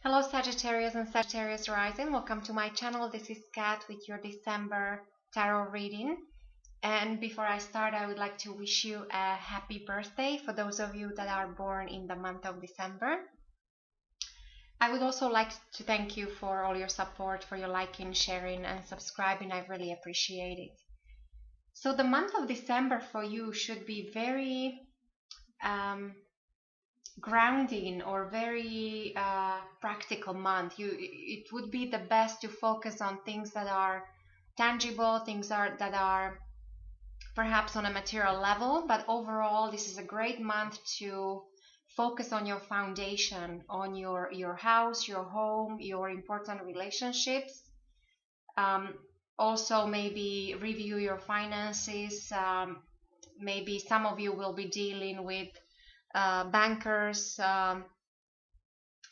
Hello Sagittarius and Sagittarius rising, welcome to my channel. This is Kat with your December tarot reading. And before I start, I would like to wish you a happy birthday for those of you that are born in the month of December. I would also like to thank you for all your support, for your liking, sharing and subscribing. I really appreciate it. So the month of December for you should be very grounding or very practical month. It would be the best to focus on things that are tangible, that are perhaps on a material level, but overall this is a great month to focus on your foundation, on your house, your home, your important relationships. Also maybe review your finances. Maybe some of you will be dealing with bankers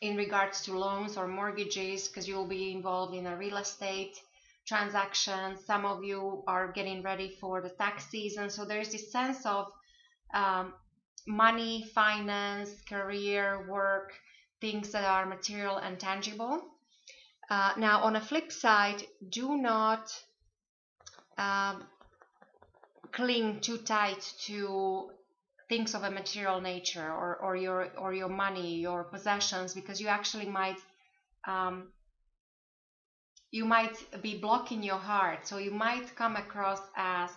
in regards to loans or mortgages, because you will be involved in a real estate transaction. Some of you are getting ready for the tax season, so there is this sense of money, finance, career, work, things that are material and tangible. Now on a flip side, do not cling too tight to things of a material nature or your money, your possessions, because you actually might be blocking your heart. So you might come across as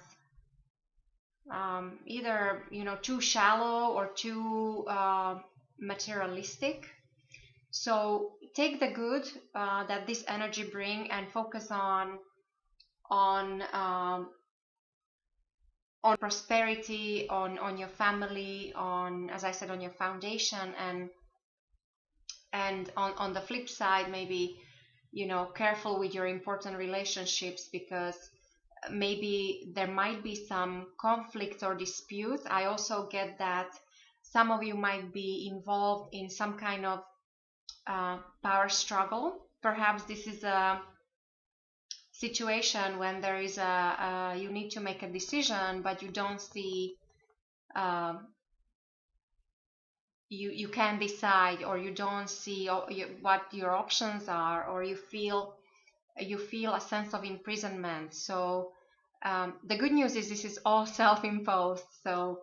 either too shallow or too materialistic. So take the good that this energy bring and focus on prosperity, on your family, on, as I said, on your foundation, and on the flip side, maybe careful with your important relationships, because maybe there might be some conflicts or disputes. I also get that some of you might be involved in some kind of power struggle. Perhaps this is a situation when there is you need to make a decision, but you don't see you can decide, or you don't see what your options are, or you feel a sense of imprisonment. So the good news is this is all self-imposed. So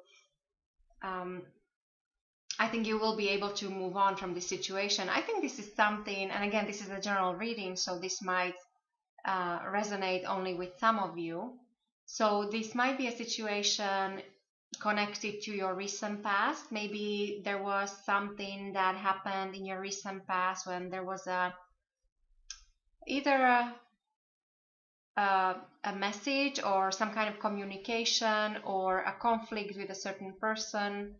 I think you will be able to move on from this situation. I think this is something, and again, this is a general reading, so this might resonate only with some of you. So this might be a situation connected to your recent past. Maybe there was something that happened in your recent past when there was either a message or some kind of communication or a conflict with a certain person,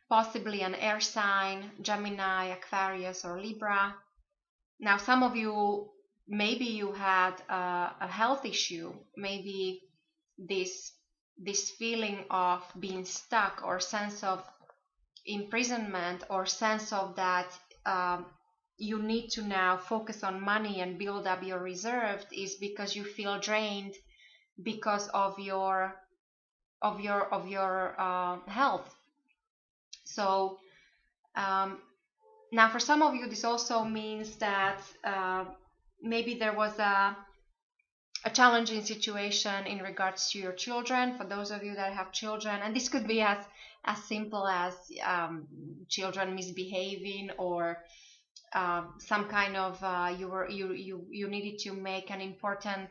possibly an air sign, Gemini, Aquarius or Libra. Now some of you, maybe you had a health issue, maybe this feeling of being stuck, or sense of imprisonment, or sense of that you need to now focus on money and build up your reserves, is because you feel drained because of your health. So now for some of you this also means that maybe there was a challenging situation in regards to your children, for those of you that have children, and this could be as simple as children misbehaving, or some kind of you needed to make an important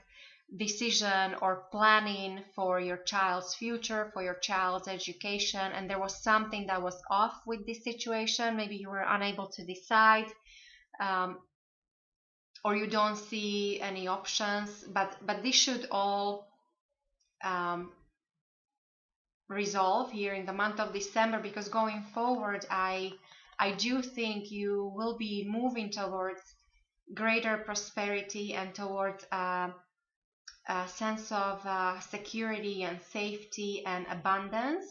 decision or planning for your child's future, for your child's education, and there was something that was off with this situation. Maybe you were unable to decide, or you don't see any options, but this should all resolve here in the month of December, because going forward I do think you will be moving towards greater prosperity and towards a sense of security and safety and abundance.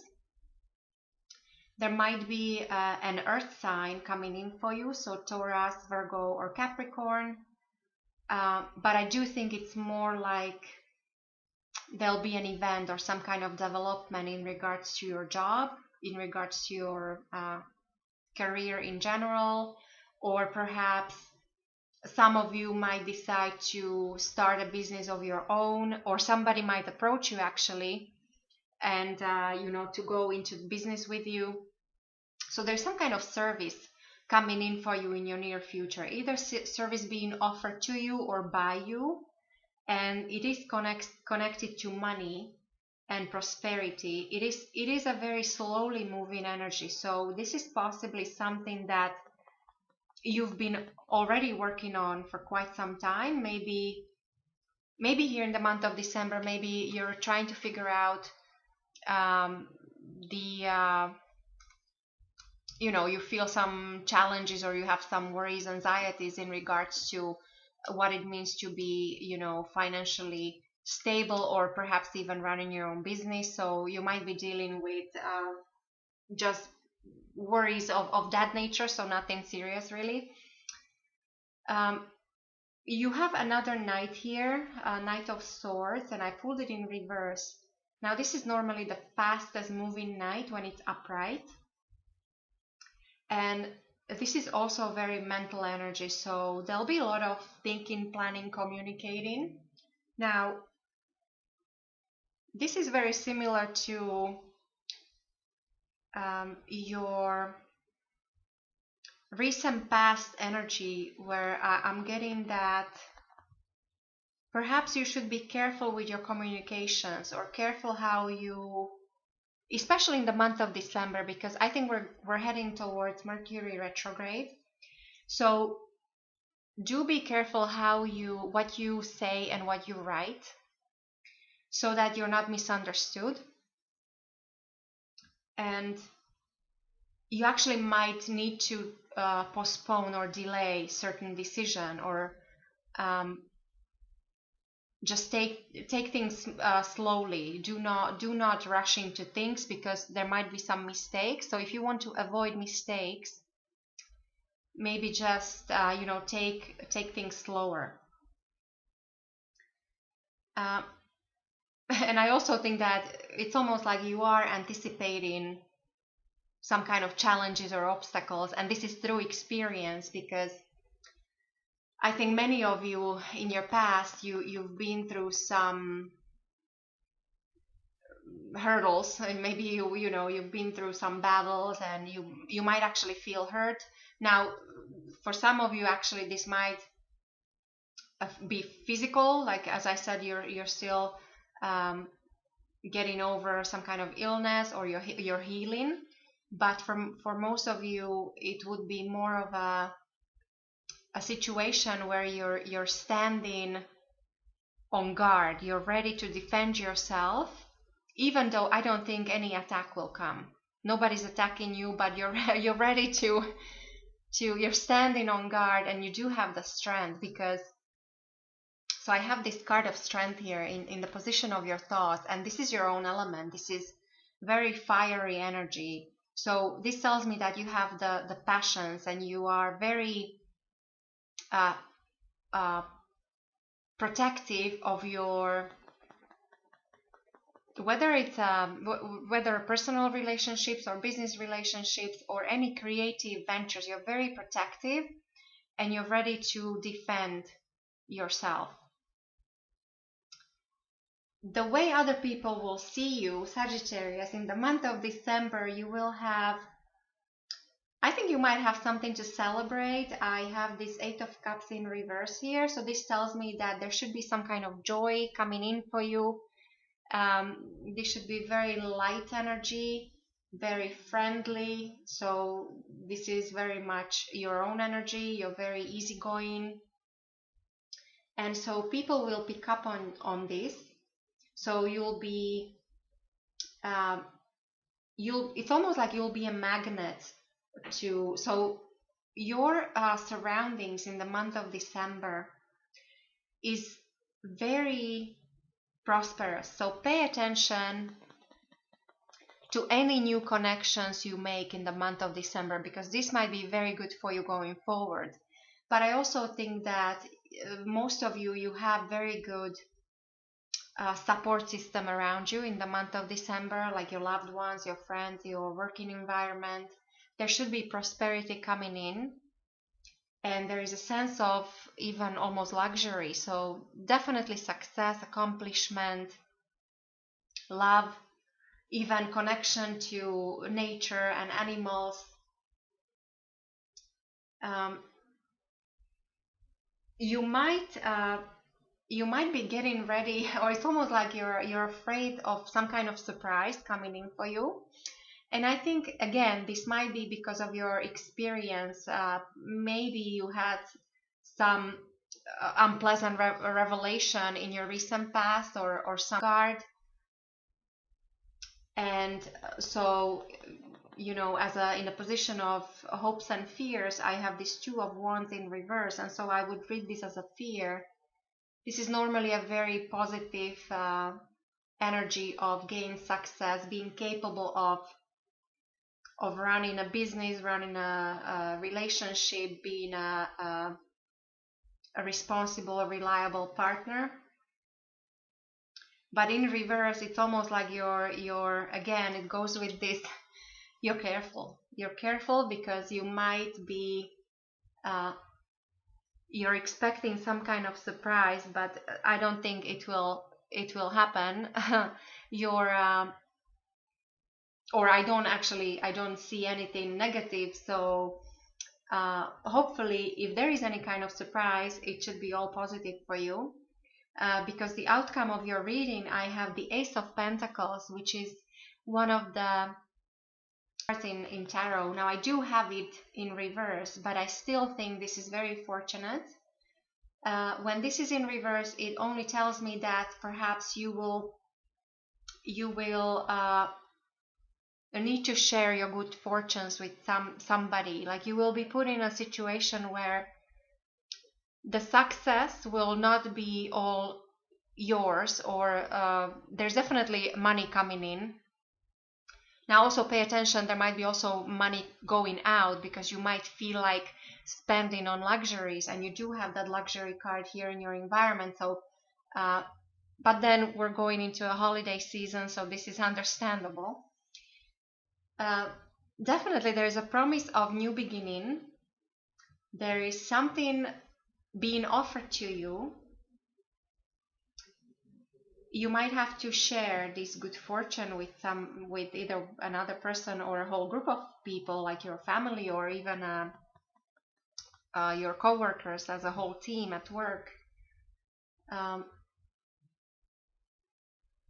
There might be an earth sign coming in for you, so Taurus, Virgo or Capricorn. But I do think it's more like there'll be an event or some kind of development in regards to your job, in regards to your career in general, or perhaps some of you might decide to start a business of your own, or somebody might approach you actually and to go into business with you. So there's some kind of service coming in for you in your near future, either service being offered to you or by you, and it is connected to money and prosperity. It is a very slowly moving energy, so this is possibly something that you've been already working on for quite some time. Maybe here in the month of December, maybe you're trying to figure out you feel some challenges, or you have some worries, anxieties in regards to what it means to be, financially stable, or perhaps even running your own business. So you might be dealing with just worries of that nature, so nothing serious really. You have another Knight here, Knight of Swords, and I pulled it in reverse. Now this is normally the fastest moving Knight when it's upright, and this is also very mental energy, so there'll be a lot of thinking, planning, communicating. Now this is very similar to your recent past energy, where I'm getting that perhaps you should be careful with your communications, or careful how you, especially in the month of December, because I think we're heading towards Mercury retrograde. So do be careful what you say and what you write, so that you're not misunderstood. And you actually might need to postpone or delay certain decision, or just take things slowly. Do not rush into things, because there might be some mistakes. So if you want to avoid mistakes, maybe just take things slower. And I also think that it's almost like you are anticipating some kind of challenges or obstacles, and this is through experience, because I think many of you in your past, you've been through some hurdles, and maybe you've been through some battles, and you might actually feel hurt. Now for some of you, actually this might be physical, like as I said, you're still getting over some kind of illness, or you're healing. But for most of you, it would be more of a situation where you're standing on guard. You're ready to defend yourself, even though I don't think any attack will come. Nobody's attacking you, but you're ready to you're standing on guard, and you do have the strength, because so I have this card of strength here in the position of your thoughts, and this is your own element. This is very fiery energy. So this tells me that you have the passions, and you are very protective of your, whether it's whether personal relationships or business relationships or any creative ventures. You're very protective, and you're ready to defend yourself. The way other people will see you, Sagittarius, in the month of December, you will have, I think you might have something to celebrate. I have this 8 of Cups in reverse here, so this tells me that there should be some kind of joy coming in for you. This should be very light energy, very friendly. So this is very much your own energy. You're very easygoing, and so people will pick up on this. So you'll be it's almost like you'll be a magnet to, so your surroundings in the month of December is very prosperous. So pay attention to any new connections you make in the month of December, because this might be very good for you going forward. But I also think that most of you have very good support system around you in the month of December, like your loved ones, your friends, your working environment. There should be prosperity coming in. and there is a sense of even almost luxury. So definitely success, accomplishment, love, even connection to nature and animals. Um, you might be getting ready, or it's almost like you're afraid of some kind of surprise coming in for you. And I think, again, this might be because of your experience. Maybe you had some unpleasant revelation in your recent past, or some guard. And so, as in a position of hopes and fears, I have this Two of Wands in reverse. And so I would read this as a fear. This is normally a very positive energy of gain success, being capable of running a business, running a relationship, being a responsible, reliable partner. But in reverse, it's almost like you're again, it goes with this, you're careful because you might be you're expecting some kind of surprise, but I don't think it will happen. You're or I don't see anything negative. So hopefully, if there is any kind of surprise, it should be all positive for you. Because the outcome of your reading, I have the Ace of Pentacles, which is one of the cards in tarot. Now, I do have it in reverse, but I still think this is very fortunate. When this is in reverse, it only tells me that perhaps you will need to share your good fortunes with somebody. Like, you will be put in a situation where the success will not be all yours, or there's definitely money coming in. Now also pay attention, there might be also money going out, because you might feel like spending on luxuries, and you do have that luxury card here in your environment. So but then we're going into a holiday season, so this is understandable. Definitely there is a promise of new beginning. There is something being offered to you. You might have to share this good fortune with either another person or a whole group of people, like your family, or even your co-workers, as a whole team at work.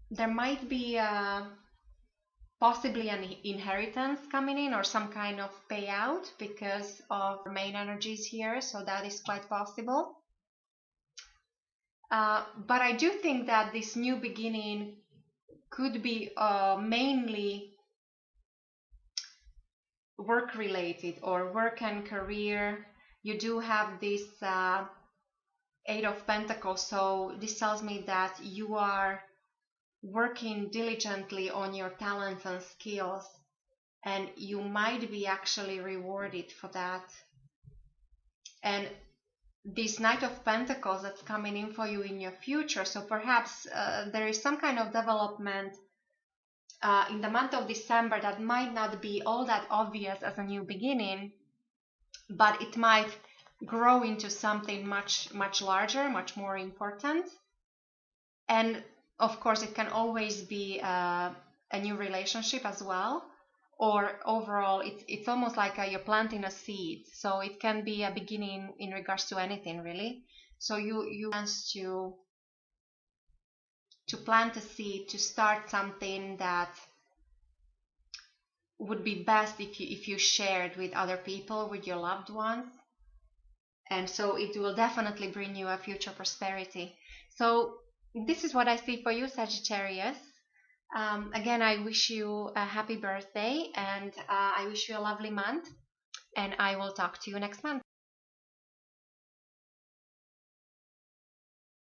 There might be possibly an inheritance coming in, or some kind of payout because of main energies here, so that is quite possible. But I do think that this new beginning could be mainly work related, or work and career. You do have this Eight of Pentacles, so this tells me that you are working diligently on your talents and skills, and you might be actually rewarded for that. And this Knight of Pentacles that's coming in for you in your future, so perhaps there is some kind of development in the month of December that might not be all that obvious as a new beginning, but it might grow into something much larger, much more important. And of course, it can always be a new relationship as well, or overall, it's almost like you're planting a seed. So it can be a beginning in regards to anything, really. So you want to plant a seed, to start something that would be best if you shared with other people, with your loved ones. And so it will definitely bring you a future prosperity. So this is what I see for you, Sagittarius. Again, I wish you a happy birthday, and I wish you a lovely month, and I will talk to you next month.